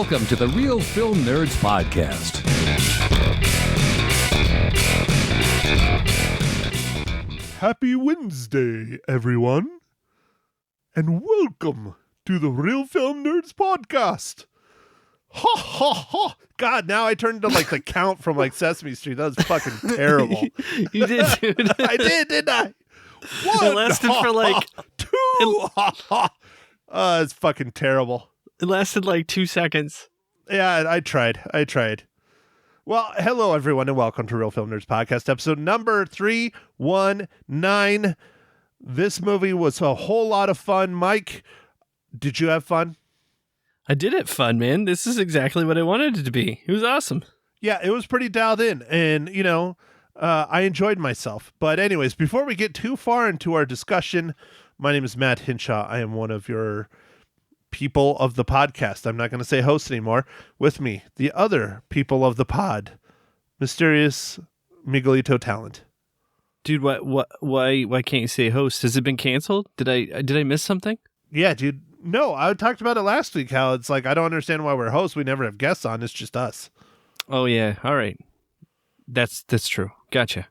Welcome to the Real Film Nerds Podcast. Happy Wednesday, everyone, and welcome to the Real Film Nerds Podcast. Ha ha ha! God, now I turned into like the Count from like Sesame Street. That was fucking terrible. You did, dude. I did, didn't I? One, It lasted for like two. It's fucking terrible. It lasted like 2 seconds. Yeah, I tried. Well, hello, everyone, and welcome to Real Film Nerds Podcast, episode number 319. This movie was a whole lot of fun. Mike, did you have fun? I did it fun, man. This is exactly what I wanted it to be. It was awesome. Yeah, it was pretty dialed in, and, I enjoyed myself. But anyways, before we get too far into our discussion, my name is Matt Hinshaw. I am one of your people of the podcast. I'm not going to say host anymore. With me, the other people of the pod, mysterious Miguelito Talent. Dude, why can't you say host? Has it been canceled? Did I miss something? Yeah, dude. No, I talked about it last week, how it's like, I don't understand why we're hosts. We never have guests on. It's just us. Oh, yeah. All right. That's true. Gotcha.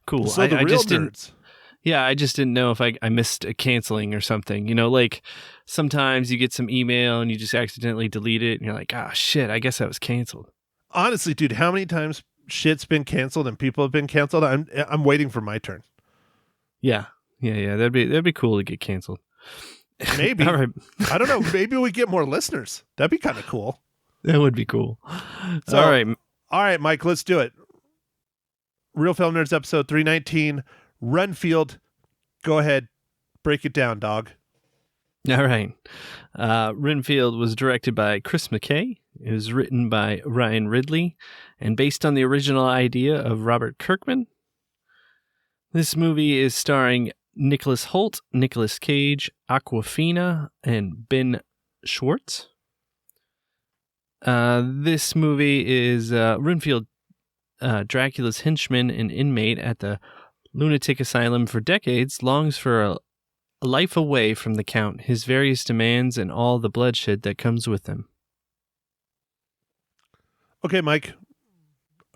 Cool. So the I real just nerds. Yeah, I just didn't know if I missed a canceling or something. You know, like sometimes you get some email and you just accidentally delete it and you're like, ah, shit, I guess that was canceled. Honestly, dude, how many times shit's been canceled and people have been canceled? I'm waiting for my turn. Yeah. That'd be cool to get canceled. Maybe. All right. I don't know. Maybe we get more listeners. That'd be kind of cool. That would be cool. So, all right, Mike, let's do it. Real Film Nerds episode 319, Renfield. Go ahead. Break it down, dog. All right. Renfield was directed by Chris McKay. It was written by Ryan Ridley and based on the original idea of Robert Kirkman. This movie is starring Nicholas Hoult, Nicolas Cage, Awkwafina, and Ben Schwartz. This movie is Renfield, Dracula's henchman and inmate at the lunatic asylum for decades, longs for a life away from the Count, his various demands, and all the bloodshed that comes with them. Okay, Mike.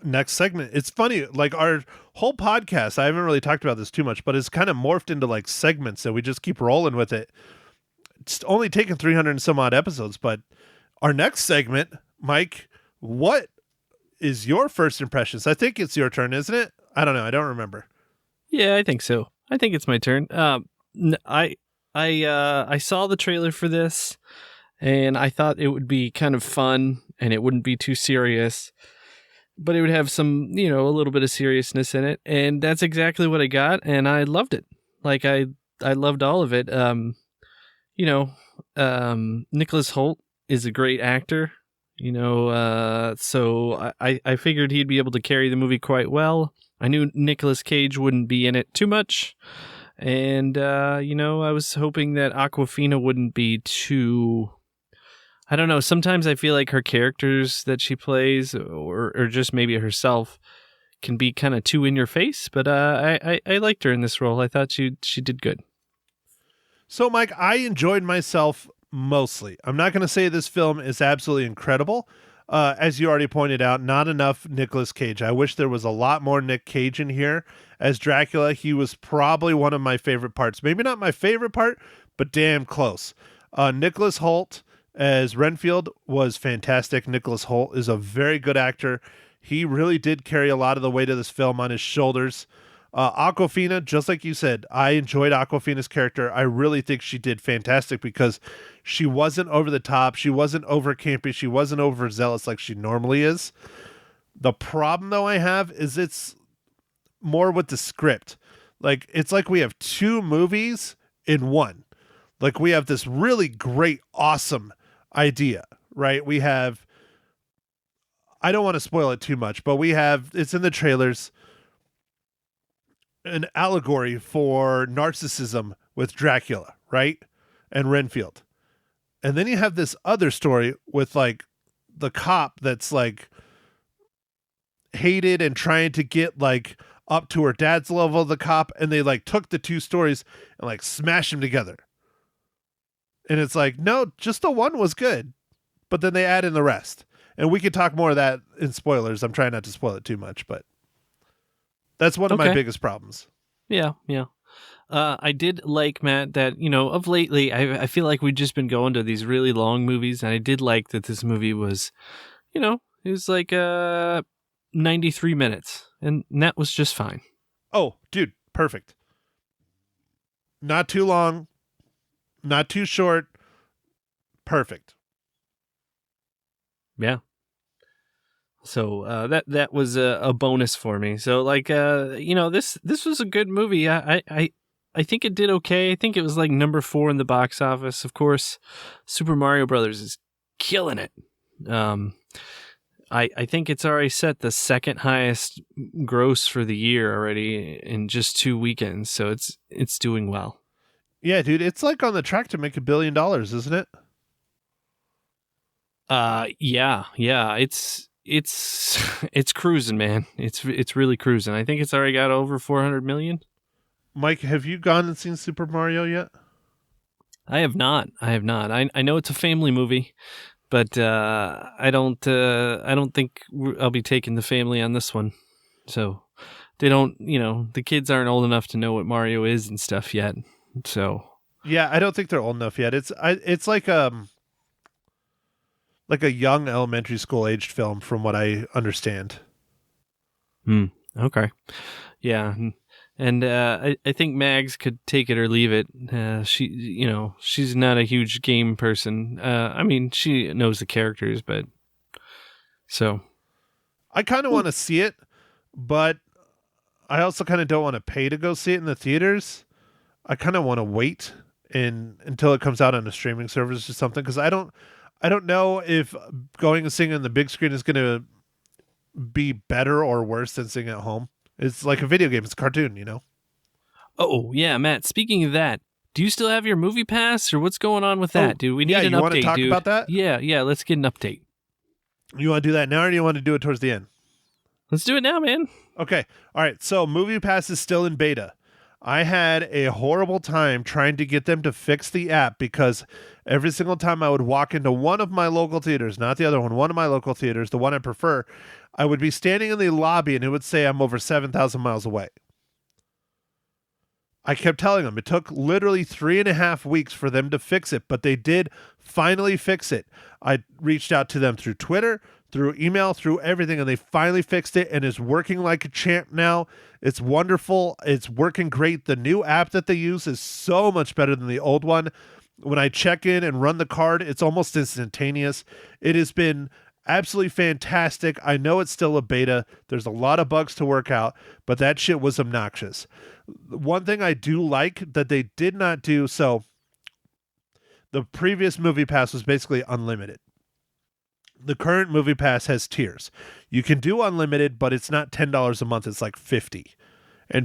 Next segment. It's funny, like our whole podcast, I haven't really talked about this too much, but it's kind of morphed into like segments, so we just keep rolling with it. It's only taken 300 and some odd episodes, but our next segment, Mike, what is your first impressions? I think it's your turn, isn't it? I don't know. I don't remember. Yeah, I think so. I think it's my turn. I saw the trailer for this, and I thought it would be kind of fun, and it wouldn't be too serious, but it would have some, a little bit of seriousness in it, and that's exactly what I got, and I loved it. Like I loved all of it. Nicholas Hoult is a great actor, so I figured he'd be able to carry the movie quite well. I knew Nicolas Cage wouldn't be in it too much. And, I was hoping that Awkwafina wouldn't be too... I don't know. Sometimes I feel like her characters that she plays, or just maybe herself, can be kind of too in your face. But I liked her in this role. I thought she did good. So, Mike, I enjoyed myself mostly. I'm not going to say this film is absolutely incredible. As you already pointed out, not enough Nicolas Cage. I wish there was a lot more Nick Cage in here. As Dracula, he was probably one of my favorite parts. Maybe not my favorite part, but damn close. Nicholas Hoult as Renfield was fantastic. Nicholas Hoult is a very good actor. He really did carry a lot of the weight of this film on his shoulders. Awkwafina, just like you said, I enjoyed Awkwafina's character. I really think she did fantastic because she wasn't over the top. She wasn't over campy. She wasn't overzealous like she normally is. The problem, though, I have is it's more with the script. Like, it's like we have two movies in one. Like, we have this really great, awesome idea, right? We have, I don't want to spoil it too much, but we have, it's in the trailers, an allegory for narcissism with Dracula, right? And Renfield. And then you have this other story with like the cop that's like hated and trying to get like up to her dad's level of the cop, and they like took the two stories and like smashed them together. And it's like, no, just the one was good. but then they add in the rest. And we could talk more of that in spoilers. I'm trying not to spoil it too much, but that's one of my biggest problems. Yeah. I did like, Matt, that, of lately, I feel like we've just been going to these really long movies, and I did like that this movie was, it was like 93 minutes, and that was just fine. Oh, dude, perfect. Not too long, not too short, perfect. Yeah. So that was a bonus for me. So this was a good movie. I think it did okay. I think it was like number 4 in the box office. Of course, Super Mario Brothers is killing it. I think it's already set the second highest gross for the year already in just 2 weekends. So it's doing well. Yeah, dude, it's like on the track to make $1 billion, isn't it? Yeah. It's cruising, man. It's really cruising. I think it's already got over 400 million. Mike, have you gone and seen Super Mario yet? I have not. I know it's a family movie, but I don't think I'll be taking the family on this one. So they don't, the kids aren't old enough to know what Mario is and stuff yet. So yeah, I don't think they're old enough yet. It's like a young elementary school aged film, from what I understand. Okay. Yeah. And I think Mags could take it or leave it. She's not a huge game person. I mean, she knows the characters, but so I kind of want to see it, but I also kind of don't want to pay to go see it in the theaters. I kind of want to wait until it comes out on a streaming service or something, because I don't know if going and seeing it on the big screen is going to be better or worse than seeing it at home. It's like a video game. It's a cartoon, Oh, yeah, Matt. Speaking of that, do you still have your movie pass, or what's going on with that, dude? We need an update, dude. You want to talk about that? Yeah, let's get an update. You want to do that now, or do you want to do it towards the end? Let's do it now, man. Okay. All right. So Movie Pass is still in beta. I had a horrible time trying to get them to fix the app, because every single time I would walk into one of my local theaters, not the other one of my local theaters, the one I prefer, I would be standing in the lobby and it would say I'm over 7,000 miles away. I kept telling them it took literally 3.5 weeks for them to fix it, but they did finally fix it. I reached out to them through Twitter, through email, through everything, and they finally fixed it, and it's working like a champ now. It's wonderful. It's working great. The new app that they use is so much better than the old one. When I check in and run the card, it's almost instantaneous. It has been absolutely fantastic. I know it's still a beta. There's a lot of bugs to work out, but that shit was obnoxious. One thing I do like that they did not do, so the previous Movie Pass was basically unlimited. The current Movie Pass has tiers. You can do unlimited, but it's not $10 a month. It's like $50.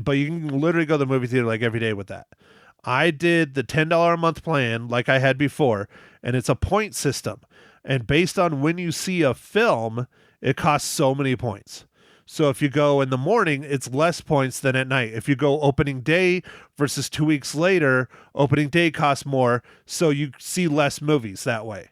But you can literally go to the movie theater like every day with that. I did the $10 a month plan like I had before, and it's a point system. And based on when you see a film, it costs so many points. So if you go in the morning, it's less points than at night. If you go opening day versus 2 weeks later, opening day costs more, so you see less movies that way.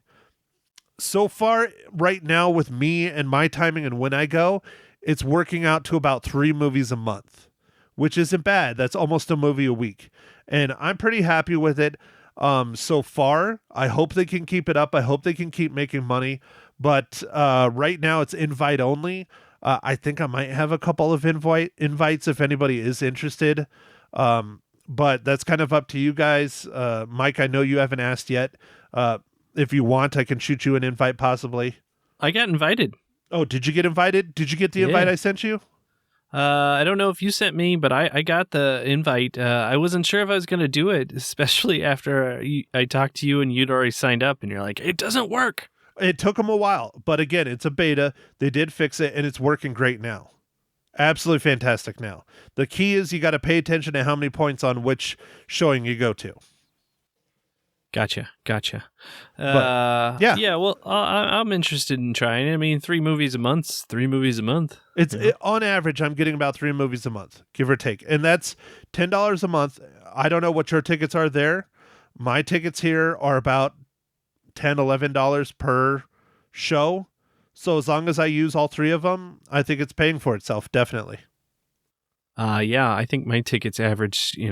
So far, right now, with me and my timing and when I go, it's working out to about 3 movies a month, which isn't bad. That's almost a movie a week. And I'm pretty happy with it so far. I hope they can keep it up. I hope they can keep making money. But right now, it's invite only. I think I might have a couple of invites if anybody is interested. But that's kind of up to you guys. Mike, I know you haven't asked yet. If you want, I can shoot you an invite possibly. I got invited. Oh, did you get invited? Did you get the invite I sent you? I don't know if you sent me, but I got the invite. I wasn't sure if I was going to do it, especially after I talked to you and you'd already signed up and you're like, it doesn't work. It took them a while, but again, it's a beta. They did fix it and it's working great now. Absolutely fantastic now. The key is you got to pay attention to how many points on which showing you go to. Gotcha. Yeah. Well, I'm interested in trying. I mean, 3 movies a month. 3 movies a month. On average, I'm getting about 3 movies a month, give or take, and that's $10 a month. I don't know what your tickets are there. My tickets here are about $10, $11 per show. So as long as I use all three of them, I think it's paying for itself, definitely. Yeah, I think my tickets average, I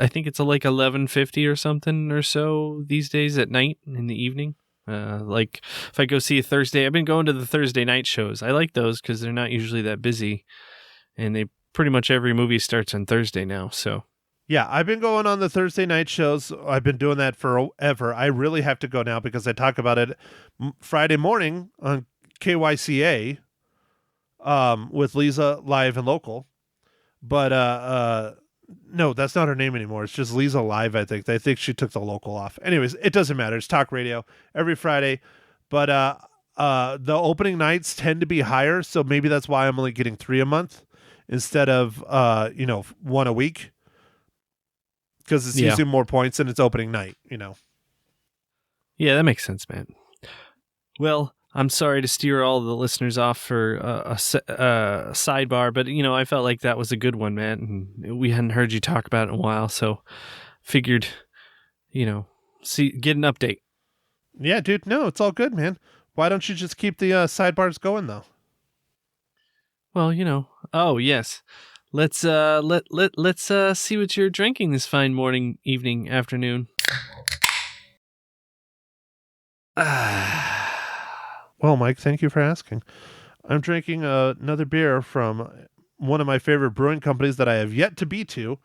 think it's like $11.50 or something or so these days at night in the evening. Like if I go see a Thursday, I've been going to the Thursday night shows. I like those because they're not usually that busy, and they pretty much every movie starts on Thursday now. So Yeah, I've been going on the Thursday night shows. I've been doing that forever. I really have to go now because I talk about it Friday morning on KYCA with Lisa live and local. But no, that's not her name anymore. It's just Lisa Live, I think. I think she took the local off. Anyways, it doesn't matter. It's talk radio every Friday. But the opening nights tend to be higher, so maybe that's why I'm only getting 3 a month instead of 1 a week. Because it's usually more points and it's opening night, Yeah, that makes sense, man. Well, I'm sorry to steer all the listeners off for a sidebar, but, I felt like that was a good one, man. And we hadn't heard you talk about it in a while, so figured, get an update. Yeah, dude. No, it's all good, man. Why don't you just keep the sidebars going, though? Well, oh, yes. Let's see what you're drinking this fine morning, evening, afternoon. Well, Mike, thank you for asking. I'm drinking another beer from one of my favorite brewing companies that I have yet to be to,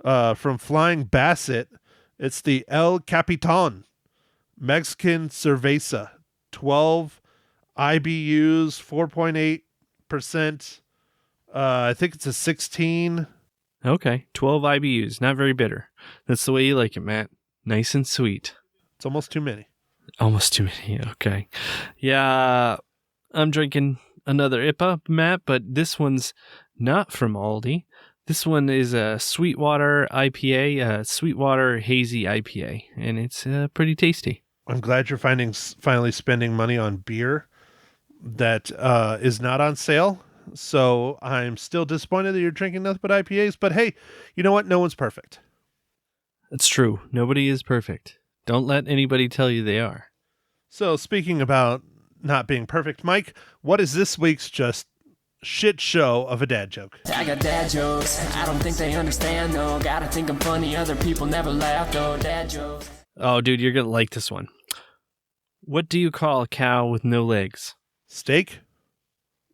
from Flying Basset. It's the El Capitan Mexican Cerveza, 12 IBUs, 4.8%. I think it's a 16. Okay, 12 IBUs, not very bitter. That's the way you like it, Matt. Nice and sweet. It's almost too many. Almost too many, okay. Yeah, I'm drinking another IPA, Matt, but this one's not from Aldi. This one is a Sweetwater IPA, Sweetwater Hazy IPA, and it's pretty tasty. I'm glad you're finally spending money on beer that is not on sale. So I'm still disappointed that you're drinking nothing but IPAs. But hey, you know what? No one's perfect. It's true. Nobody is perfect. Don't let anybody tell you they are. So speaking about not being perfect, Mike, what is this week's just shit show of a dad joke? I got dad jokes. I don't think they understand, though. Gotta think I'm funny. Other people never laugh, though. Dad jokes. Oh, dude, you're going to like this one. What do you call a cow with no legs? Steak?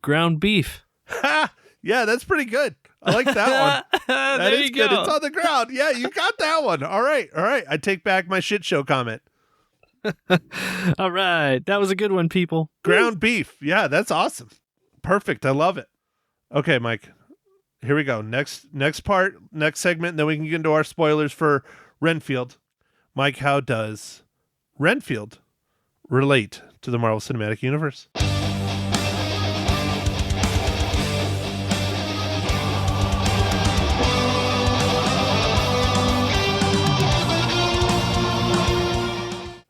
Ground beef. Ha! Yeah, that's pretty good. I like that one. That is good. It's on the ground. Yeah, you got that one. All right. I take back my shit show comment. All right. That was a good one, people. Ground beef. Yeah, that's awesome. Perfect. I love it. Okay, Mike. Here we go. Next part, next segment, and then we can get into our spoilers for Renfield. Mike, how does Renfield relate to the Marvel Cinematic Universe?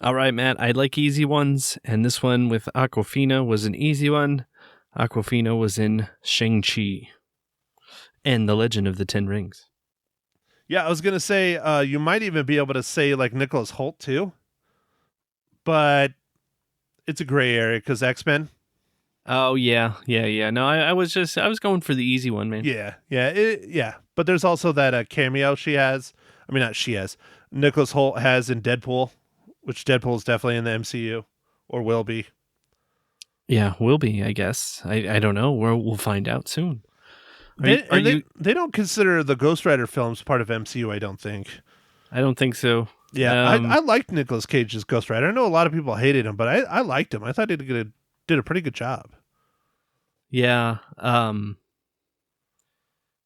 All right, Matt, I like easy ones, and this one with Awkwafina was an easy one. Awkwafina was in Shang-Chi and The Legend of the Ten Rings. Yeah, I was going to say, you might even be able to say like Nicholas Hoult too, but it's a gray area because X-Men. Oh, yeah. No, I was going for the easy one, man. Yeah. But there's also that cameo Nicholas Hoult has in Deadpool, which Deadpool is definitely in the MCU, or will be. Yeah, will be, I guess. I don't know. We'll find out soon. They don't consider the Ghost Rider films part of MCU, I don't think. I don't think so. Yeah, I liked Nicolas Cage's Ghost Rider. I know a lot of people hated him, but I liked him. I thought he did a pretty good job. Yeah.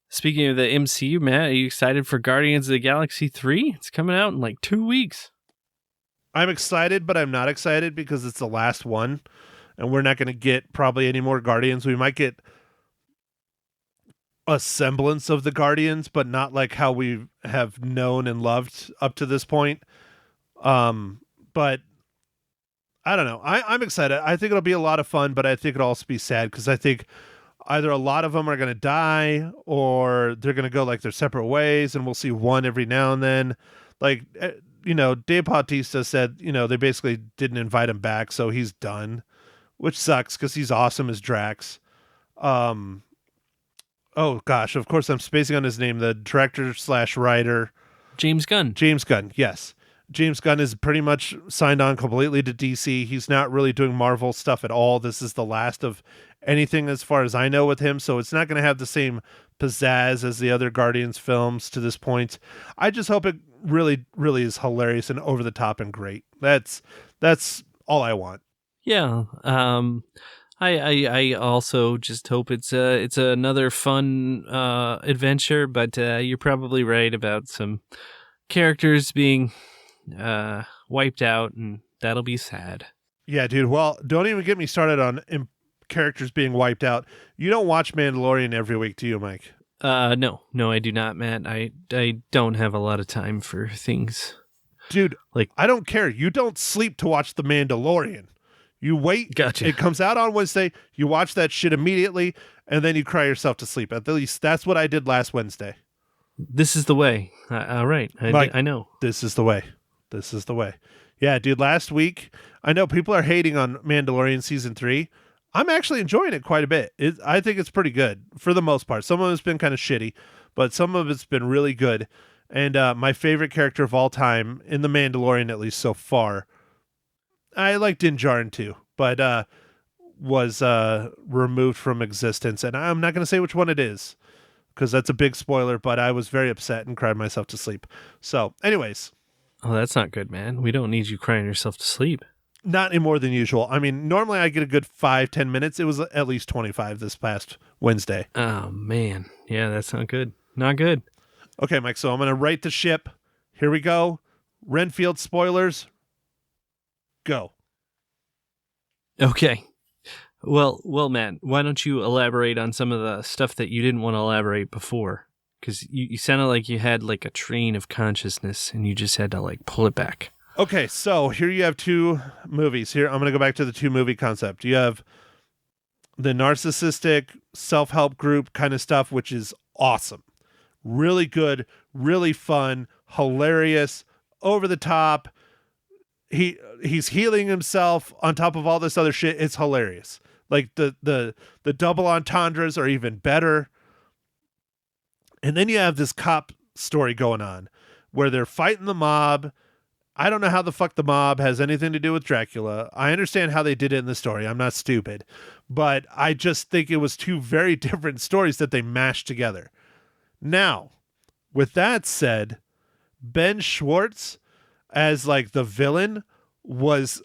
Speaking of the MCU, Matt, are you excited for Guardians of the Galaxy 3? It's coming out in like 2 weeks. I'm excited, but I'm not excited because it's the last one, and we're not going to get probably any more Guardians. We might get a semblance of the Guardians, but not like how we have known and loved up to this point. But I don't know. I'm excited. I think it'll be a lot of fun, but I think it'll also be sad because I think either a lot of them are going to die or they're going to go like their separate ways, and we'll see one every now and then. Like, Dave Bautista said, they basically didn't invite him back, so he's done, which sucks because he's awesome as Drax. Oh gosh, of course I'm spacing on his name. The director/writer, James Gunn. James Gunn. Yes, James Gunn is pretty much signed on completely to DC. He's not really doing Marvel stuff at all. This is the last of anything as far as I know with him, so it's not going to have the same pizzazz as the other Guardians films to this point. I just hope it really, really is hilarious and over the top and great. That's all I want. Yeah. I also just hope it's another fun adventure, but you're probably right about some characters being wiped out, and that'll be sad. Yeah, dude. Well, don't even get me started on characters being wiped out. You don't watch Mandalorian every week, do you, Mike? No, I do not, Matt. I don't have a lot of time for things. Dude, I don't care. You don't sleep to watch The Mandalorian. You wait. Gotcha. It comes out on Wednesday. You watch that shit immediately, and then you cry yourself to sleep. At least that's what I did last Wednesday. This is the way. All right. I know. This is the way. This is the way. Yeah, dude, last week, I know people are hating on Mandalorian Season 3. I'm actually enjoying it quite a bit. I think it's pretty good for the most part. Some of it's been kind of shitty, but some of it's been really good. And my favorite character of all time, in The Mandalorian at least so far, I like Din Djarin too, but was removed from existence. And I'm not going to say which one it is, because that's a big spoiler, but I was very upset and cried myself to sleep. So, anyways. Oh, that's not good, man. We don't need you crying yourself to sleep. Not any more than usual. I mean, normally I get a good 5-10 minutes. It was at least 25 this past Wednesday. Oh, man. Yeah, that's not good. Not good. Okay, Mike, so I'm going to right the ship. Here we go. Renfield spoilers. Go. Okay. Well, Matt, why don't you elaborate on some of the stuff that you didn't want to elaborate before? Because you sounded like you had like a train of consciousness and you just had to like pull it back. Okay, so here you have two movies. Here, I'm going to go back to the two movie concept. You have the narcissistic self-help group kind of stuff, which is awesome. Really good, really fun, hilarious, over the top. He's healing himself on top of all this other shit. It's hilarious. Like the double entendres are even better. And then you have this cop story going on where they're fighting the mob. I don't know how the fuck the mob has anything to do with Dracula. I understand how they did it in the story. I'm not stupid. But I just think it was two very different stories that they mashed together. Now, with that said, Ben Schwartz as like the villain was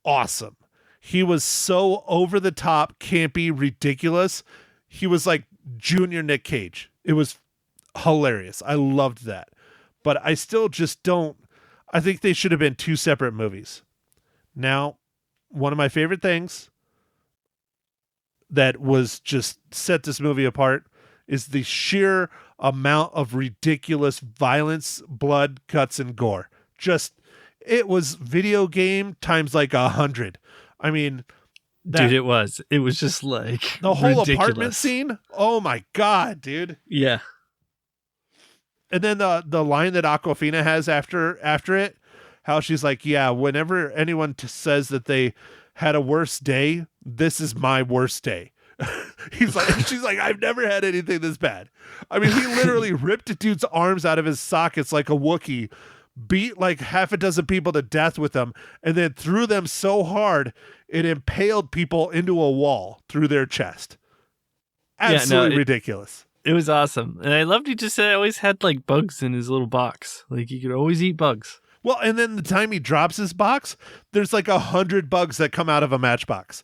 awesome. He was so over the top, campy, ridiculous. He was like junior Nick Cage. It was hilarious. I loved that. But I still just don't. I think they should have been two separate movies. Now, one of my favorite things that was just set this movie apart is the sheer amount of ridiculous violence, blood, guts, and gore. It was video game times like 100. I mean, dude, it was just like the whole ridiculous apartment scene. Oh my God, dude. Yeah. And then the line that Awkwafina has after it, how she's like, yeah, whenever anyone says that they had a worse day, this is my worst day. She's like, I've never had anything this bad. I mean, he literally ripped a dude's arms out of his sockets like a Wookiee, beat like half a dozen people to death with them, and then threw them so hard it impaled people into a wall through their chest. Absolutely ridiculous. It was awesome. And I loved he just said always had like bugs in his little box. Like he could always eat bugs. Well, and then the time he drops his box, there's like 100 bugs that come out of a matchbox.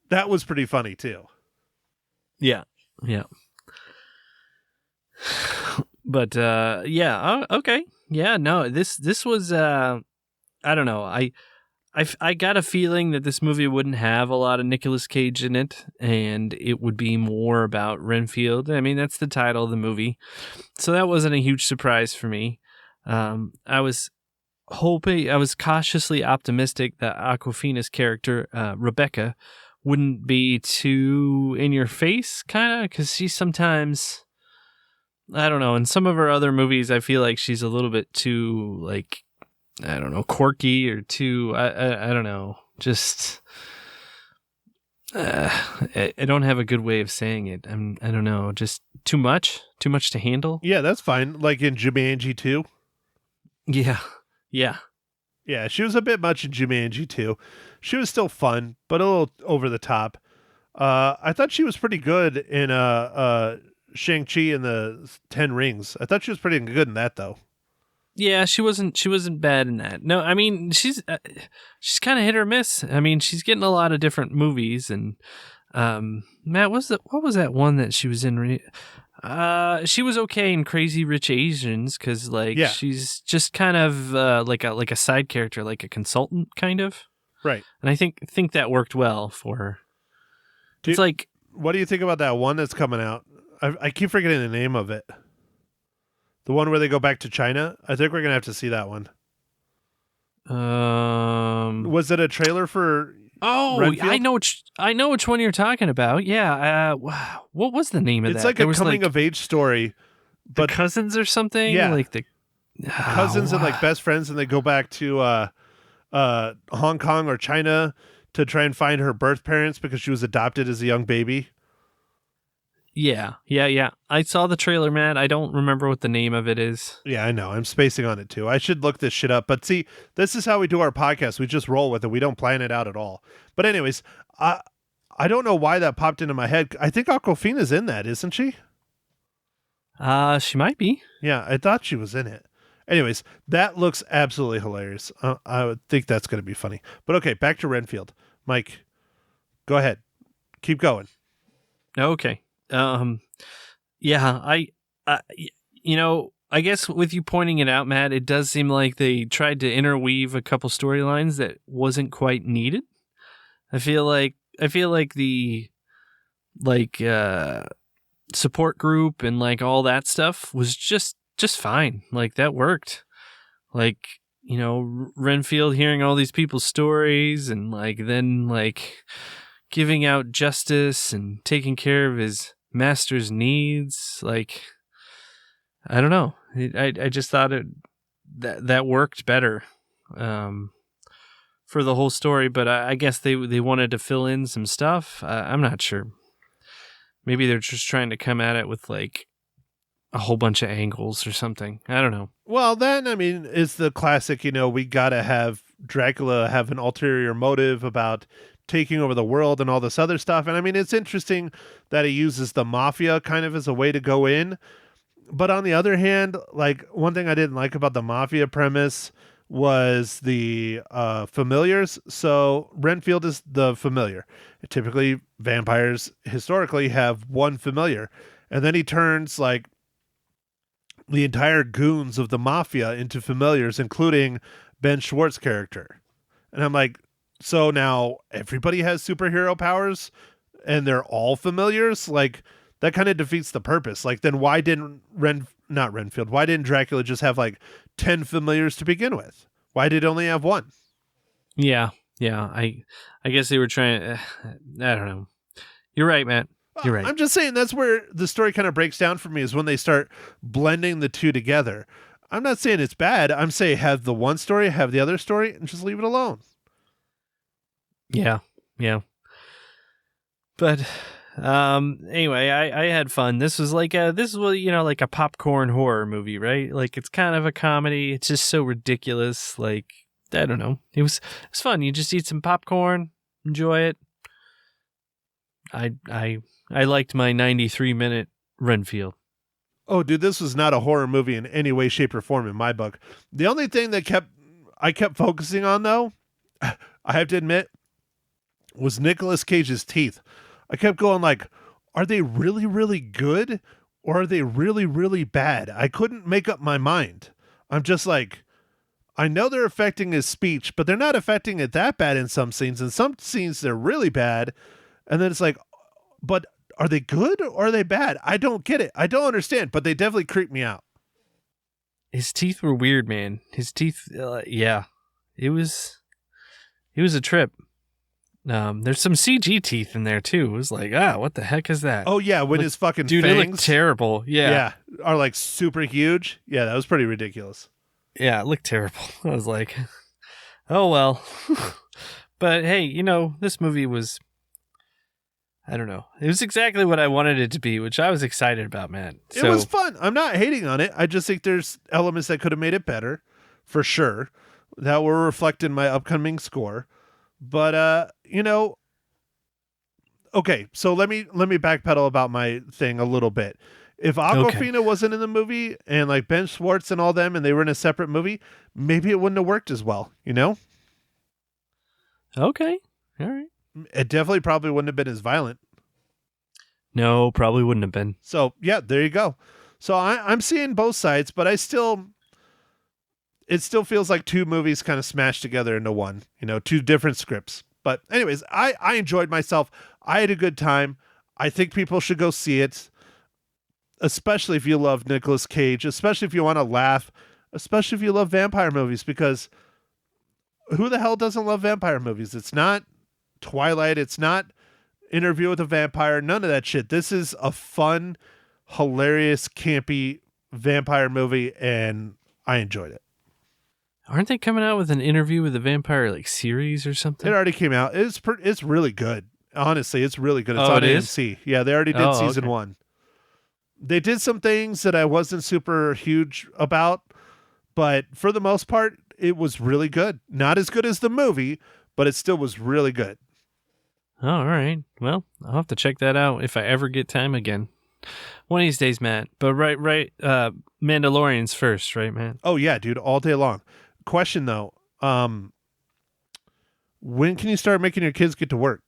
That was pretty funny too. Yeah. Yeah. But yeah, okay. Yeah, no, this was I don't know. I got a feeling that this movie wouldn't have a lot of Nicolas Cage in it, and it would be more about Renfield. I mean, that's the title of the movie. So that wasn't a huge surprise for me. I was cautiously optimistic that Awkwafina's character, Rebecca, wouldn't be too in your face, kind of, because she's sometimes, I don't know, in some of her other movies, I feel like she's a little bit too, like, I don't know, quirky or too, I don't know, just, I don't have a good way of saying it. I don't know, just too much to handle. Yeah, that's fine. Like in Jumanji 2. Yeah. Yeah. Yeah, she was a bit much in Jumanji 2. She was still fun, but a little over the top. I thought she was pretty good in Shang-Chi and the Ten Rings. I thought she was pretty good in that, though. Yeah, she wasn't bad in that. No, I mean, she's kind of hit or miss. I mean, she's getting a lot of different movies, and Matt, what was that one that she was in? She was okay in Crazy Rich Asians because she's just kind of like a side character, like a consultant kind of. Right. And I think that worked well for her. What do you think about that one that's coming out? I keep forgetting the name of it. The one where they go back to China? I think we're going to have to see that one. Was it a trailer for Renfield? I know which one you're talking about. Yeah. What was the name of that? It's like a coming of age story. But the cousins or something? Yeah. Like the cousins and like best friends, and they go back to Hong Kong or China to try and find her birth parents because she was adopted as a young baby. Yeah. I saw the trailer, Matt. I don't remember what the name of it is. Yeah, I know. I'm spacing on it too. I should look this shit up. But see, this is how we do our podcast. We just roll with it. We don't plan it out at all. But anyways, I don't know why that popped into my head. I think Awkwafina's in that, isn't she? She might be. Yeah, I thought she was in it. Anyways, that looks absolutely hilarious. I would think that's going to be funny. But okay, back to Renfield. Mike, go ahead. Keep going. Okay. Yeah, I guess with you pointing it out, Matt, it does seem like they tried to interweave a couple storylines that wasn't quite needed. I feel like the support group and like all that stuff was just fine. Like that worked. Like, Renfield hearing all these people's stories and then giving out justice and taking care of his master's needs. Like, I don't know. I just thought that worked better for the whole story, but I guess they wanted to fill in some stuff. I'm not sure. Maybe they're just trying to come at it with like a whole bunch of angles or something. I don't know. Well, then, I mean, it's the classic, we got to have Dracula have an ulterior motive about taking over the world and all this other stuff. And I mean, it's interesting that he uses the mafia kind of as a way to go in. But on the other hand, like one thing I didn't like about the mafia premise was the familiars. So Renfield is the familiar. Typically, vampires historically have one familiar. And then he turns like the entire goons of the mafia into familiars, including Ben Schwartz's character. And I'm like, so now everybody has superhero powers and they're all familiars? Like, that kind of defeats the purpose. Like, then why didn't why didn't Dracula just have like 10 familiars to begin with? Why did it only have one? Yeah. I guess they were trying. I don't know. You're right, Matt. You're right. I'm just saying that's where the story kind of breaks down for me, is when they start blending the two together. I'm not saying it's bad. I'm saying have the one story, have the other story, and just leave it alone. Yeah. But anyway, I had fun. This was like a popcorn horror movie, right? Like, it's kind of a comedy. It's just so ridiculous. Like, I don't know. It was fun. You just eat some popcorn, enjoy it. I liked my 93-minute Renfield. Oh, dude, this was not a horror movie in any way, shape, or form in my book. The only thing that I kept focusing on, though, I have to admit, was Nicolas Cage's teeth. I kept going like, are they really, really good? Or are they really, really bad? I couldn't make up my mind. I'm just like, I know they're affecting his speech, but they're not affecting it that bad in some scenes. In some scenes, they're really bad. And then it's like, but are they good or are they bad? I don't get it. I don't understand, but they definitely creep me out. His teeth were weird, man. His teeth, yeah. It was a trip. There's some CG teeth in there too. It was like, what the heck is that? Oh yeah, when his fucking dude, fangs, they look terrible. Yeah, are like super huge. Yeah, that was pretty ridiculous. Yeah, it looked terrible. I was like, oh well. But hey, this movie was, I don't know. It was exactly what I wanted it to be, which I was excited about, man. It was fun. I'm not hating on it. I just think there's elements that could have made it better, for sure, that will reflect in my upcoming score. But okay, so let me backpedal about my thing a little bit. If Aquafina wasn't in the movie and like Ben Schwartz and all them and they were in a separate movie, maybe it wouldn't have worked as well, Okay. All right. It definitely probably wouldn't have been as violent. No, probably wouldn't have been. So, yeah, there you go. So I'm seeing both sides, but it still feels like two movies kind of smashed together into one, two different scripts. But anyways, I enjoyed myself. I had a good time. I think people should go see it, especially if you love Nicolas Cage, especially if you want to laugh, especially if you love vampire movies, because who the hell doesn't love vampire movies? It's not Twilight. It's not Interview with a Vampire. None of that shit. This is a fun, hilarious, campy vampire movie, and I enjoyed it. Aren't they coming out with an Interview with a Vampire series or something? It already came out. It's really good. Honestly, it's really good. It's on AMC. Yeah, they already did season 1. They did some things that I wasn't super huge about, but for the most part, it was really good. Not as good as the movie, but it still was really good. Oh, all right. Well, I'll have to check that out if I ever get time again. One of these days, Matt. But right. Mandalorian's first, right, Matt? Oh, yeah, dude. All day long. Question, though. When can you start making your kids get to work?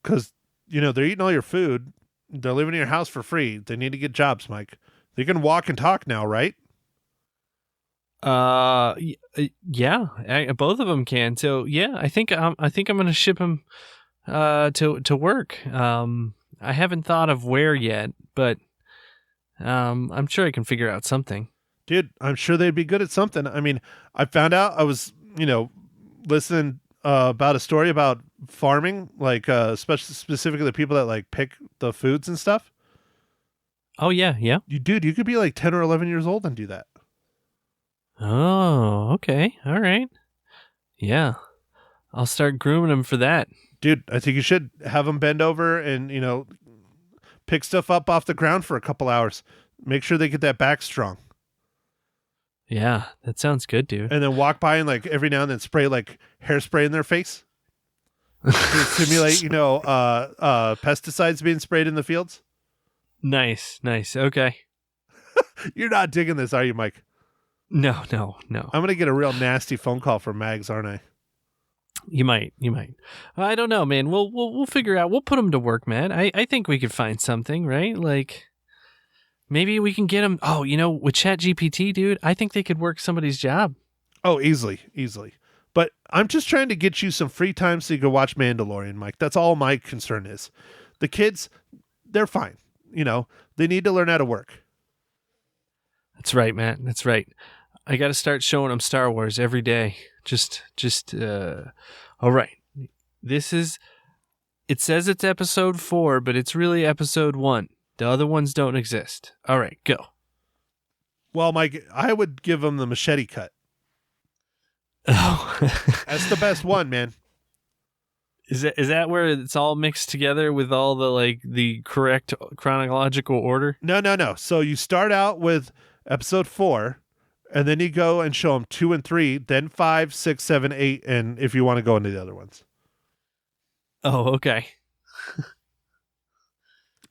Because, they're eating all your food. They're living in your house for free. They need to get jobs, Mike. They can walk and talk now, right? Yeah. Both of them can. So, yeah, I think I'm going to ship them to work. I haven't thought of where yet, but I'm sure I can figure out something. Dude, I'm sure they'd be good at something. I mean, I found out I was, listening about a story about farming, like specifically the people that like pick the foods and stuff. Oh, yeah. You could be like 10 or 11 years old and do that. Oh, okay. All right. Yeah. I'll start grooming them for that. Dude, I think you should have them bend over and, pick stuff up off the ground for a couple hours. Make sure they get that back strong. Yeah, that sounds good, dude. And then walk by and like every now and then spray like hairspray in their face to simulate, pesticides being sprayed in the fields. Nice. Okay. You're not digging this, are you, Mike? No. I'm going to get a real nasty phone call from Mags, aren't I? You might. I don't know, man. We'll figure out. We'll put them to work, man. I think we could find something, right? Like maybe we can get them. Oh, with ChatGPT, dude, I think they could work somebody's job. Oh, easily. But I'm just trying to get you some free time so you can watch Mandalorian, Mike. That's all my concern is. The kids, they're fine. They need to learn how to work. That's right, man. That's right. I got to start showing them Star Wars every day. All right. It says it's episode 4, but it's really episode 1. The other ones don't exist. All right, go. Well, Mike, I would give them the machete cut. Oh. That's the best one, man. Is that where it's all mixed together with all the correct chronological order? No. So you start out with episode 4, and then you go and show them 2 and 3, then 5, 6, 7, 8, and if you want to go into the other ones. Oh, okay.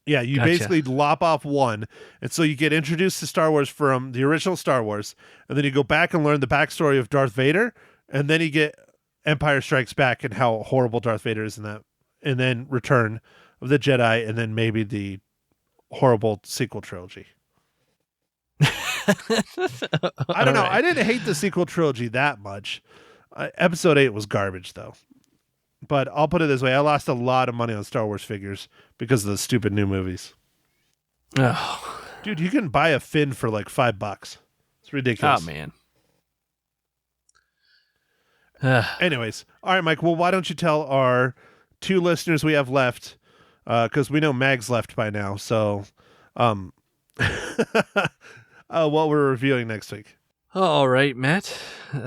Yeah, you basically lop off 1, and so you get introduced to Star Wars from the original Star Wars, and then you go back and learn the backstory of Darth Vader, and then you get Empire Strikes Back and how horrible Darth Vader is in that, and then Return of the Jedi, and then maybe the horrible sequel trilogy. I don't know. I didn't hate the sequel trilogy that much. Episode 8 was garbage, though. But I'll put it this way. I lost a lot of money on Star Wars figures because of the stupid new movies. Oh. Dude, you can buy a fin for like $5. It's ridiculous. Oh, man. Anyways. All right, Mike. Well, why don't you tell our 2 listeners we have left, because we know Mag's left by now. So what we're reviewing next week. All right, Matt. We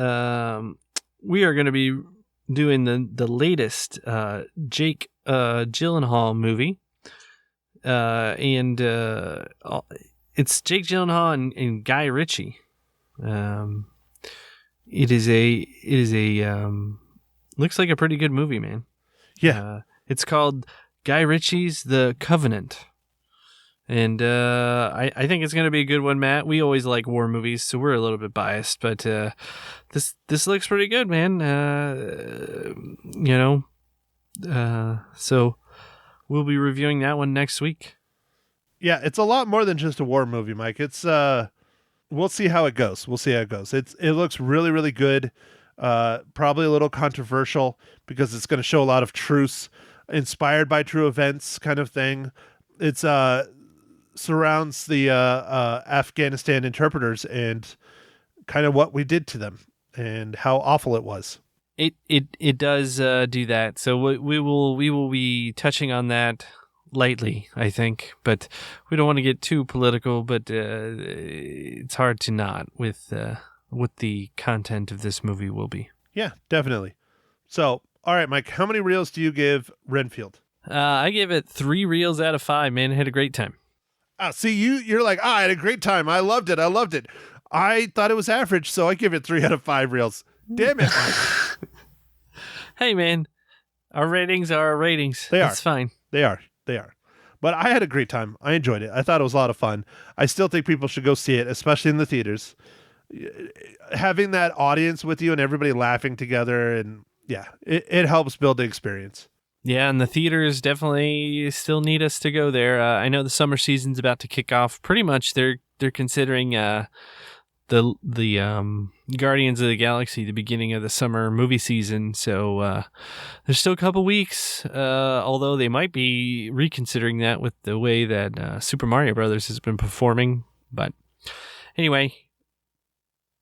are going to be doing the latest Jake Gyllenhaal movie, and it's Jake Gyllenhaal and Guy Ritchie. It is a looks like a pretty good movie, man. Yeah. It's called Guy Ritchie's The Covenant. And I think it's going to be a good one, Matt. We always like war movies, so we're a little bit biased, but this looks pretty good, man. So we'll be reviewing that one next week. Yeah, it's a lot more than just a war movie, Mike. It's we'll see how it goes. It looks really, really good. Probably a little controversial because it's going to show a lot of truths inspired by true events kind of thing. It's surrounds the Afghanistan interpreters and kind of what we did to them and how awful it was. It does do that. So we will be touching on that lightly, I think, but we don't want to get too political. But it's hard to not with what the content of this movie will be. Yeah, definitely. So, all right, Mike, how many reels do you give Renfield? I give it 3 reels out of 5. Man, I had a great time. See, you're like, I had a great time. I loved it. I thought it was average, so I give it 3 out of 5 reels. Damn it, Mike. Hey, man, our ratings are our ratings. That's fine. They are. But I had a great time. I enjoyed it. I thought it was a lot of fun. I still think people should go see it, especially in the theaters. Having that audience with you and everybody laughing together, and yeah, it helps build the experience. Yeah, and the theaters definitely still need us to go there. I know the summer season's about to kick off. Pretty much, they're considering the Guardians of the Galaxy the beginning of the summer movie season. So there's still a couple weeks. Although they might be reconsidering that with the way that Super Mario Brothers has been performing. But anyway,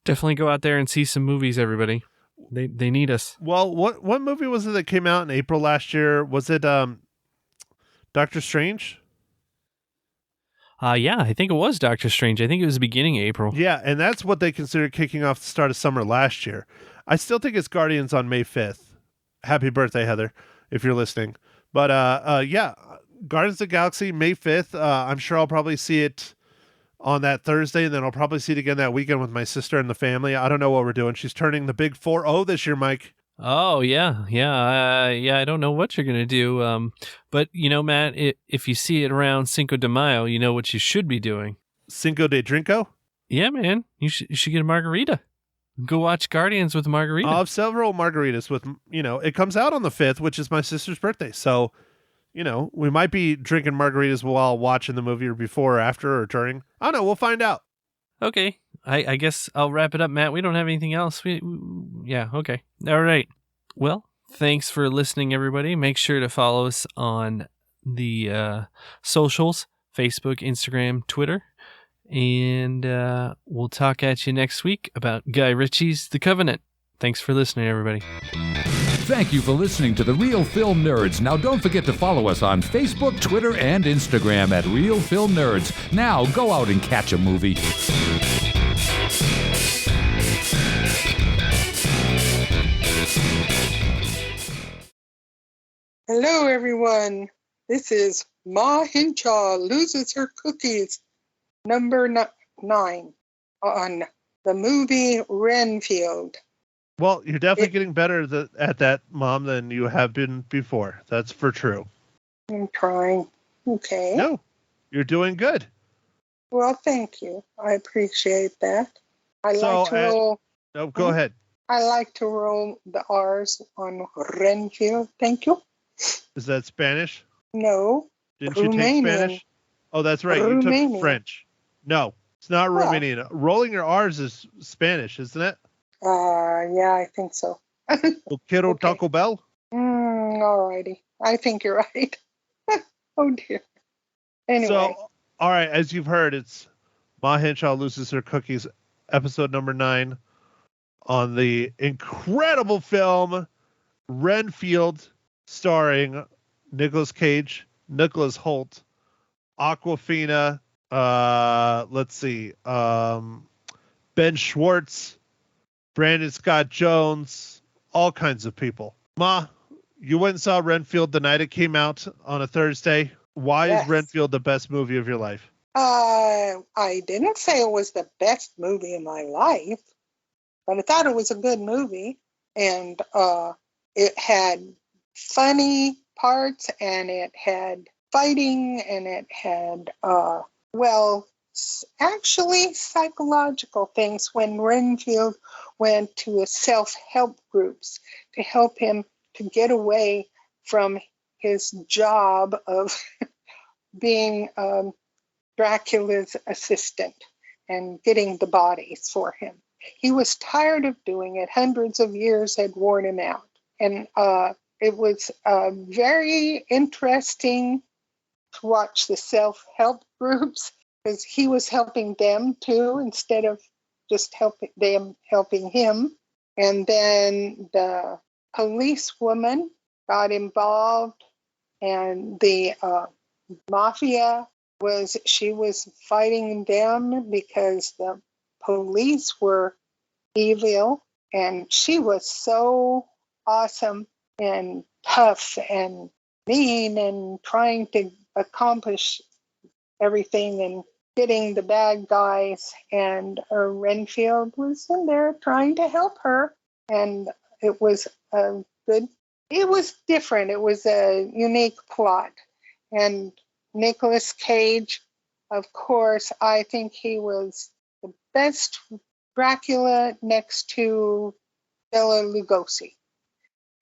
definitely go out there and see some movies, everybody. They need us. Well, what movie was it that came out in April last year? Was it Doctor Strange? Yeah, I think it was Doctor Strange. I think it was the beginning of April. Yeah, and that's what they considered kicking off the start of summer last year. I still think it's Guardians on May 5th. Happy birthday, Heather, if you're listening. But yeah, Guardians of the Galaxy, May 5th. I'm sure I'll probably see it on that Thursday, and then I'll probably see it again that weekend with my sister and the family. I don't know what we're doing. She's turning the big 4-0 this year, Mike. Oh, yeah. I don't know what you're going to do. But, Matt, if you see it around Cinco de Mayo, you know what you should be doing. Cinco de Drinko? Yeah, man. You should get a margarita. Go watch Guardians with a margarita. I'll have several margaritas with, it comes out on the 5th, which is my sister's birthday. So, we might be drinking margaritas while watching the movie or before or after or during. I don't know. We'll find out. Okay. I guess I'll wrap it up, Matt. We don't have anything else. Yeah, okay. All right. Well, thanks for listening, everybody. Make sure to follow us on the socials, Facebook, Instagram, Twitter. And we'll talk at you next week about Guy Ritchie's The Covenant. Thanks for listening, everybody. Thank you for listening to The Real Film Nerds. Now, don't forget to follow us on Facebook, Twitter, and Instagram at Real Film Nerds. Now, go out and catch a movie. Hello, everyone. This is Ma Hinshaw Loses Her Cookies, number 9 on the movie Renfield. Well, you're definitely getting better at that, Mom, than you have been before. That's for true. I'm trying. Okay. No, you're doing good. Well, thank you. I appreciate that. Go ahead. I like to roll the R's on Renfield. Thank you. Is that Spanish? No. Didn't Romanian. you take Spanish? Oh, that's right. Romanian. You took French. No, it's not Romanian. Rolling your R's is Spanish, isn't it? Yeah, I think so. Quiero Taco Bell? Alrighty. I think you're right. Oh, dear. Anyway. So, all right, as you've heard, it's Ma Henshaw Loses Her Cookies, episode number 9, on the incredible film Renfield, starring Nicolas Cage, Nicholas Hoult, Awkwafina, let's see, Ben Ben Schwartz, Brandon Scott Jones, all kinds of people. Ma, you went and saw Renfield the night it came out on a Thursday. Why is Yes. Renfield the best movie of your life? I didn't say it was the best movie in my life, but I thought it was a good movie, and it had funny parts, and it had fighting, and it had actually psychological things when Renfield went to a self-help groups to help him to get away from his job of being Dracula's assistant and getting the bodies for him. He was tired of doing it. Hundreds of years had worn him out. And it was very interesting to watch the self-help groups because he was helping them too instead of just helping him. And then the policewoman got involved, and the mafia was fighting them because the police were evil, and she was so awesome and tough and mean and trying to accomplish everything and getting the bad guys, and Renfield was in there trying to help her, and it was different. It was a unique plot. And Nicolas Cage, of course, I think he was the best Dracula next to Bela Lugosi.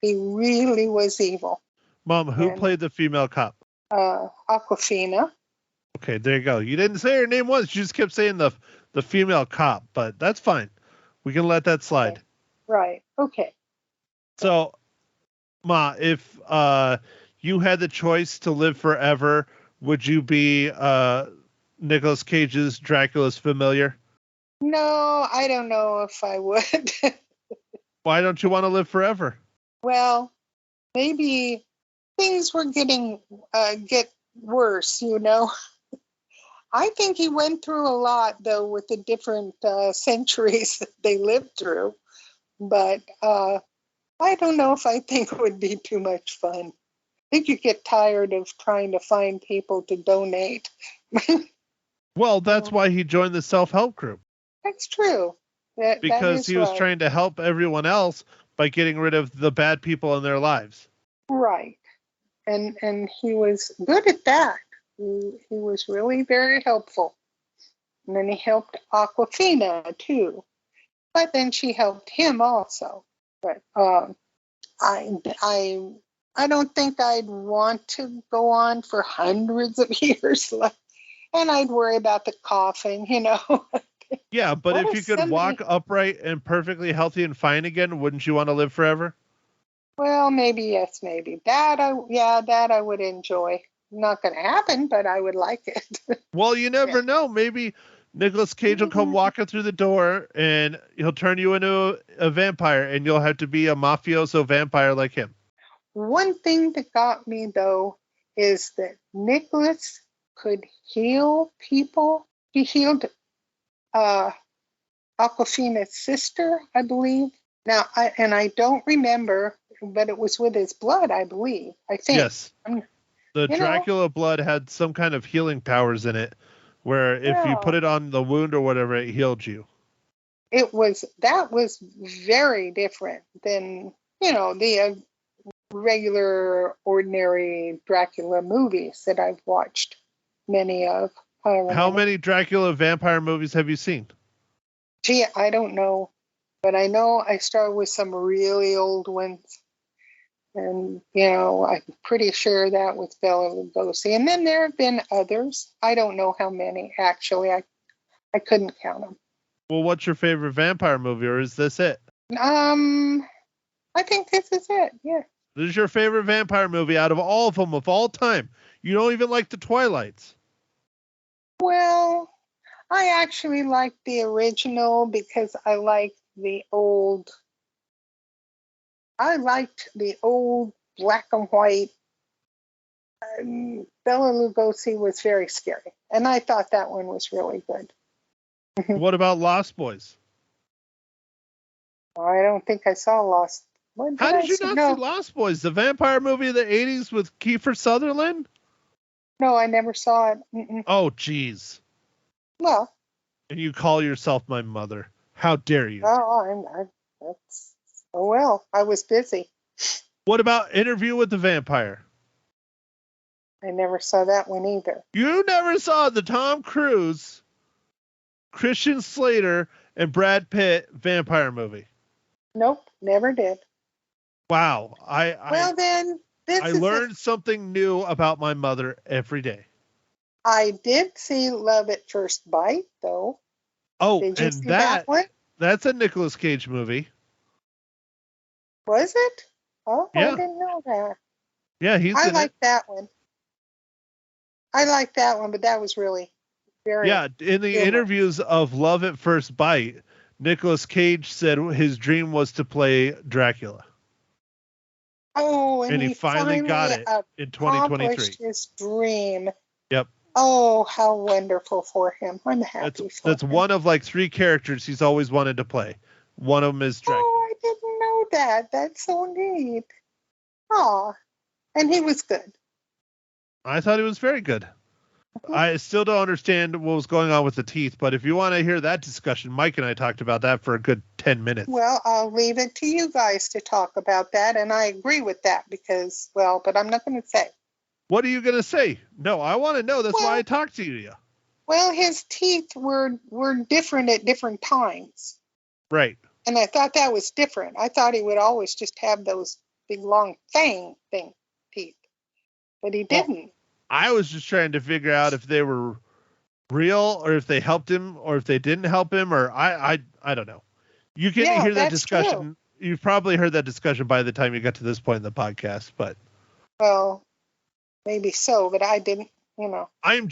He really was evil. Mom, who played the female cop? Awkwafina. Okay, there you go. You didn't say her name once. You just kept saying the female cop, but that's fine. We can let that slide. Okay. Right. Okay. So, Ma, if you had the choice to live forever, would you be Nicolas Cage's Dracula's familiar? No, I don't know if I would. Why don't you want to live forever? Well, maybe things were get worse, you know. I think he went through a lot, though, with the different centuries that they lived through. But I don't know if I think it would be too much fun. I think you get tired of trying to find people to donate. Well, that's why he joined the self-help group. That's true. Because he was trying to help everyone else by getting rid of the bad people in their lives. Right. And he was good at that. He was really very helpful. And then he helped Awkwafina too. But then she helped him also. But I don't think I'd want to go on for hundreds of years. And I'd worry about the coughing, you know. Yeah, but if you could walk upright and perfectly healthy and fine again, wouldn't you want to live forever? Well, maybe yes, maybe. That I would enjoy. Not going to happen, but I would like it. Well, you never know. Maybe Nicolas Cage will come walking through the door and he'll turn you into a vampire and you'll have to be a mafioso vampire like him. One thing that got me, though, is that Nicholas could heal people. He healed Awkwafina's sister, I believe. Now, I don't remember, but it was with his blood, I believe. I think. Yes. The Dracula blood had some kind of healing powers in it, where if you put it on the wound or whatever, it healed you. That was very different than, the regular, ordinary Dracula movies that I've watched many of. How many Dracula vampire movies have you seen? Gee, I don't know, but I know I started with some really old ones. And, I'm pretty sure that was Bela Lugosi. And then there have been others. I don't know how many, actually. I couldn't count them. Well, what's your favorite vampire movie, or is this it? I think this is it, yeah. This is your favorite vampire movie out of all of them of all time. You don't even like the Twilights. Well, I actually like the original because I liked the old black and white. Bela Lugosi was very scary, and I thought that one was really good. What about Lost Boys? I don't think I saw Lost. What How I did you see? not No, see Lost Boys, the vampire movie of the 80s with Kiefer Sutherland? no, I never saw it. Mm-mm. Oh, jeez. Well, And you call yourself my mother. How dare you? that's, oh well, I was busy. What about Interview with the Vampire? I never saw that one either. You never saw the Tom Cruise, Christian Slater, and Brad Pitt vampire movie. Nope, never did. Wow. Well, then, this I is learned something new about my mother every day. I did see Love at First Bite, though. Oh, Did you and see that one? that's a Nicolas Cage movie. Was it? Oh, I Yeah. didn't know that. Yeah, he's I in like it. that one. I like that one, but that was really very. Yeah, in the good one. interviews of Love at First Bite, Nicolas Cage said his dream was to play Dracula. Oh, And he finally got it in 2023. accomplished his dream. Yep. Oh, how wonderful for him. I'm happy for That's him. one of like 3 characters he's always wanted to play. One of them is Dracula. Oh, I didn't know that. That's so neat. Aw. And he was good. I thought he was very good. I still don't understand what was going on with the teeth, but if you want to hear that discussion, Mike and I talked about that for a good 10 minutes. Well, I'll leave it to you guys to talk about that, and I agree with that because, well, but I'm not going to say. What are you going to say? No, I want to know. That's why I talked to you. Well, his teeth were different at different times. Right. And I thought that was different. I thought he would always just have those big, long fang thing teeth. But he didn't. I was just trying to figure out if they were real or if they helped him or if they didn't help him or I don't know. You can hear that discussion. True. You've probably heard that discussion by the time you got to this point in the podcast, but. Well, maybe so, but I didn't, I'm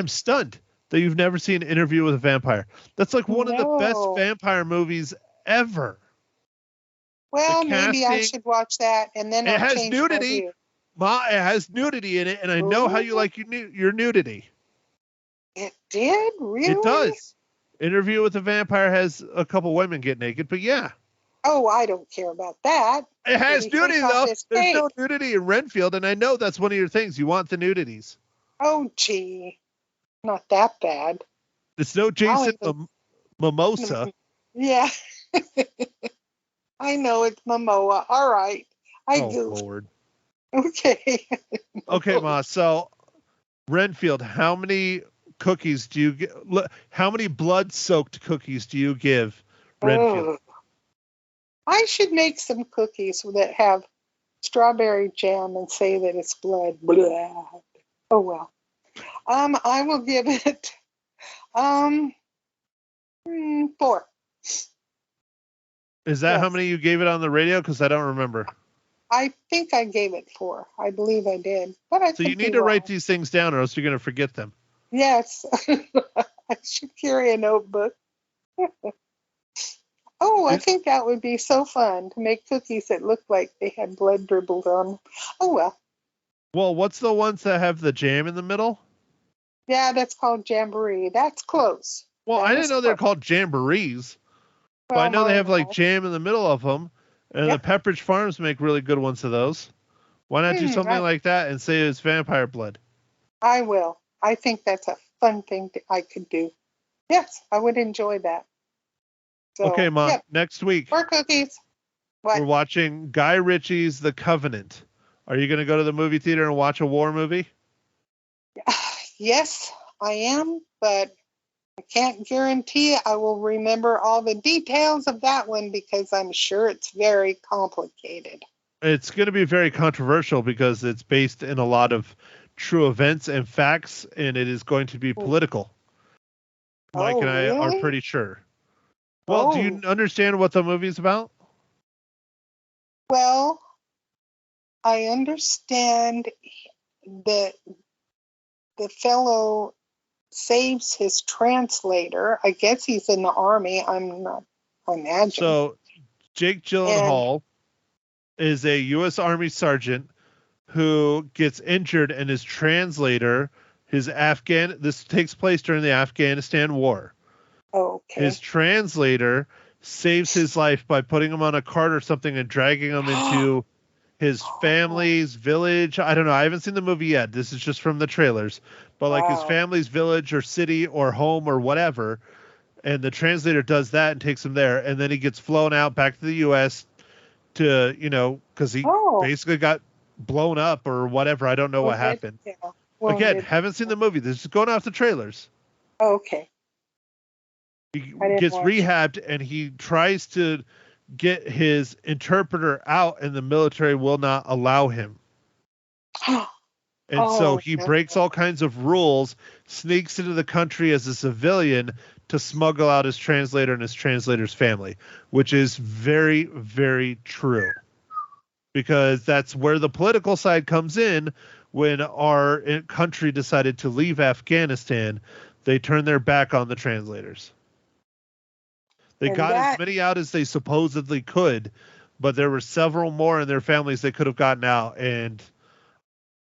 stunned that you've never seen Interview with a Vampire. That's like one of the best vampire movies ever. Well, maybe I should watch that and then it has nudity. It has nudity in it, and I know how you like your nudity. It did? Really? It does. Interview with a Vampire has a couple women get naked, but yeah. Oh, I don't care about that. It has nudity, though. There's no nudity in Renfield, and I know that's one of your things. You want the nudities. Oh, gee. Not that bad. It's no Jason Mimosa. Yeah. I know it's Momoa. All right. Lord. Okay. Okay, Ma. So, Renfield, how many cookies do you get? How many blood-soaked cookies do you give Renfield? I should make some cookies that have strawberry jam and say that it's blood. Blah. Oh well. I will give it 4. Is that how many you gave it on the radio? Because I don't remember. I think I gave it 4. I believe I did. But so you need to write these things down or else you're going to forget them. Yes. I should carry a notebook. I think that would be so fun to make cookies that look like they had blood dribbled on them. Oh, well. Well, what's the ones that have the jam in the middle? Yeah, that's called jamboree. That's close. Well, I didn't know they're called jamborees. Well, but I know they have like jam in the middle of them. And the Pepperidge Farms make really good ones of those. Why not do something like that and say it's vampire blood? I will. I think that's a fun thing I could do. Yes, I would enjoy that. So, okay, Mom. Next week. More cookies. What? We're watching Guy Ritchie's The Covenant. Are you going to go to the movie theater and watch a war movie? Yes, I am, but I can't guarantee I will remember all the details of that one because I'm sure it's very complicated. It's going to be very controversial because it's based in a lot of true events and facts, and it is going to be political. Mike and I are pretty sure. Well, do you understand what the movie's about? Well, I understand that the fellow saves his translator. I guess he's in the army. I'm not imagining. So Jake Gyllenhaal is a U.S. Army sergeant who gets injured, and his translator, this takes place during the Afghanistan war. Okay. His translator saves his life by putting him on a cart or something and dragging him into his family's village. I don't know. I haven't seen the movie yet. This is just from the trailers. But like his Wow. family's village or city or home or whatever. And the translator does that and takes him there. And then he gets flown out back to the U.S. to, because he basically got blown up or whatever. I don't know what happened. Yeah. Again, haven't seen the movie. This is going off the trailers. Okay. He didn't gets watch rehabbed and he tries to get his interpreter out and the military will not allow him. And so he breaks all kinds of rules, sneaks into the country as a civilian to smuggle out his translator and his translator's family, which is very, very true. Because that's where the political side comes in. When our country decided to leave Afghanistan, they turned their back on the translators. They got as many out as they supposedly could, but there were several more in their families they could have gotten out, and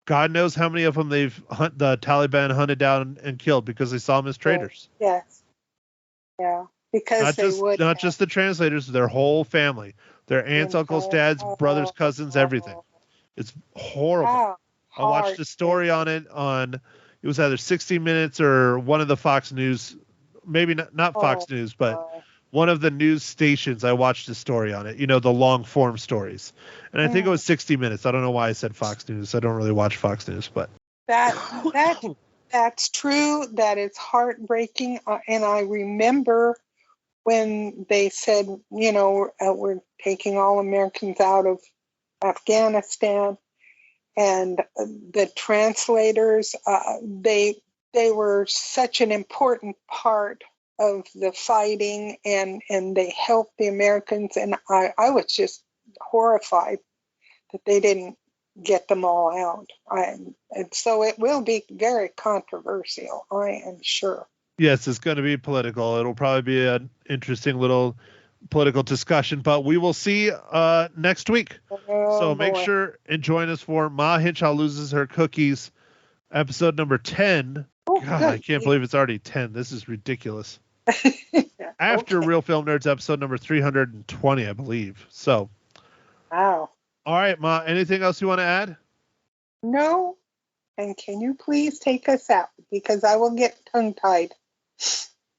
God knows how many of them the Taliban hunted down and killed because they saw them as traitors. Yes. Yeah. Because not just the translators, their whole family, their aunts, uncles, dads, brothers, cousins, everything. It's horrible. I watched a story on it it was either 60 Minutes or one of the Fox News, maybe not Fox News, but one of the news stations. I watched a story on it, the long form stories. And I think it was 60 Minutes. I don't know why I said Fox News. I don't really watch Fox News, but that's true. That is heartbreaking. And I remember when they said, we're taking all Americans out of Afghanistan, and the translators, they were such an important part of the fighting, and they helped the Americans. And I was just horrified that they didn't get them all out. And so it will be very controversial, I am sure. Yes, it's going to be political. It'll probably be an interesting little political discussion, but we will see next week. So make sure and join us for Ma Hinshaw Loses Her Cookies, episode number 10. God, I can't believe it's already 10. This is ridiculous. After Real Film Nerds, episode number 320, I believe. So, wow. All right, Ma, anything else you want to add? No. And can you please take us out, because I will get tongue-tied.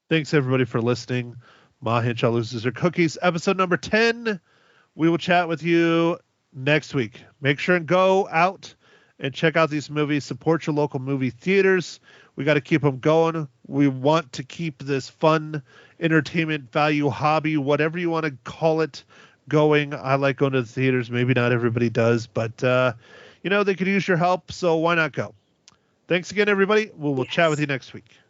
Thanks, everybody, for listening. Ma Hinshaw Loses Her Cookies, episode number 10. We will chat with you next week. Make sure and go out and check out these movies. Support your local movie theaters. We got to keep them going. We want to keep this fun entertainment value hobby, whatever you want to call it, going. I like going to the theaters. Maybe not everybody does, but they could use your help, so why not go? Thanks again, everybody. We'll chat with you next week.